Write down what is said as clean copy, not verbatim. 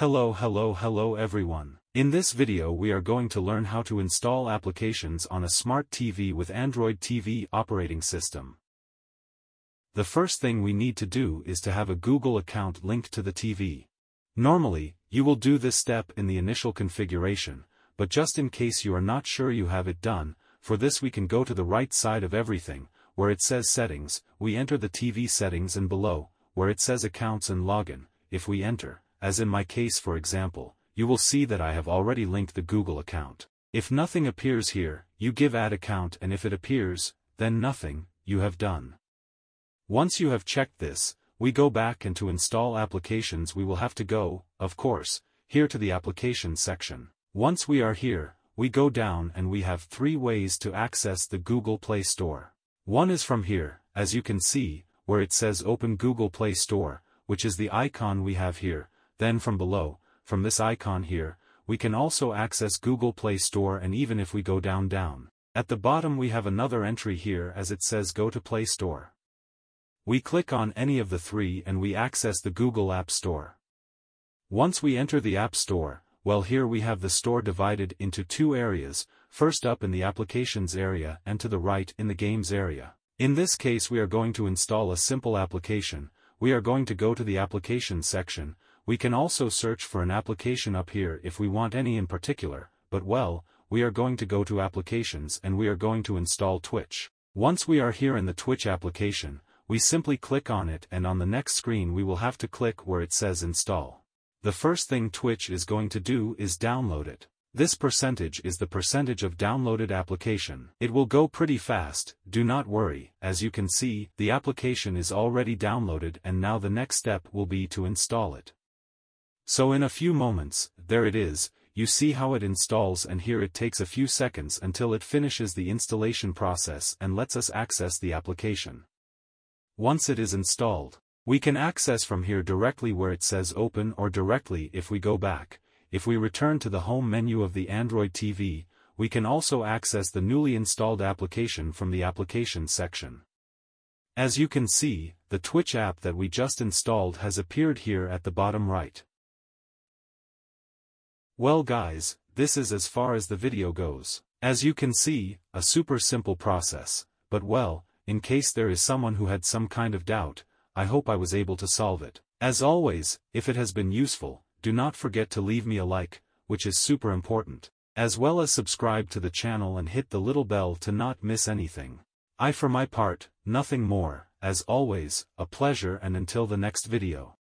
Hello everyone. In this video we are going to learn how to install applications on a smart TV with Android TV operating system. The first thing we need to do is to have a Google account linked to the TV. Normally, you will do this step in the initial configuration, but just in case you are not sure you have it done, for this we can go to the right side of everything, where it says Settings, we enter the TV settings, and below, where it says Accounts and Login, if we enter, as in my case for example, you will see that I have already linked the Google account. If nothing appears here, you give Add Account, and if it appears, then nothing, you have done. Once you have checked this, we go back, and to install applications we will have to go, of course, here to the Applications section. Once we are here, we go down and we have 3 ways to access the Google Play Store. One is from here, as you can see, where it says Open Google Play Store, which is the icon we have here. Then from below, from this icon here, we can also access Google Play Store, and even if we go down, at the bottom we have another entry here as it says Go to Play Store. We click on any of the 3 and we access the Google App Store. Once we enter the App Store, well, here we have the store divided into 2 areas, first up in the Applications area and to the right in the Games area. In this case we are going to install a simple application. We are going to go to the Applications section. We can also search for an application up here if we want any in particular, but well, we are going to go to Applications and we are going to install Twitch. Once we are here in the Twitch application, we simply click on it, and on the next screen we will have to click where it says Install. The first thing Twitch is going to do is download it. This percentage is the percentage of downloaded application. It will go pretty fast, do not worry. As you can see, the application is already downloaded, and now the next step will be to install it. So in a few moments, there it is, you see how it installs, and here it takes a few seconds until it finishes the installation process and lets us access the application. Once it is installed, we can access from here directly where it says Open, or directly if we go back. If we return to the home menu of the Android TV, we can also access the newly installed application from the Applications section. As you can see, the Twitch app that we just installed has appeared here at the bottom right. Well guys, this is as far as the video goes. As you can see, a super simple process, but well, in case there is someone who had some kind of doubt, I hope I was able to solve it. As always, if it has been useful, do not forget to leave me a like, which is super important, as well as subscribe to the channel and hit the little bell to not miss anything. For my part, nothing more. As always, a pleasure, and until the next video.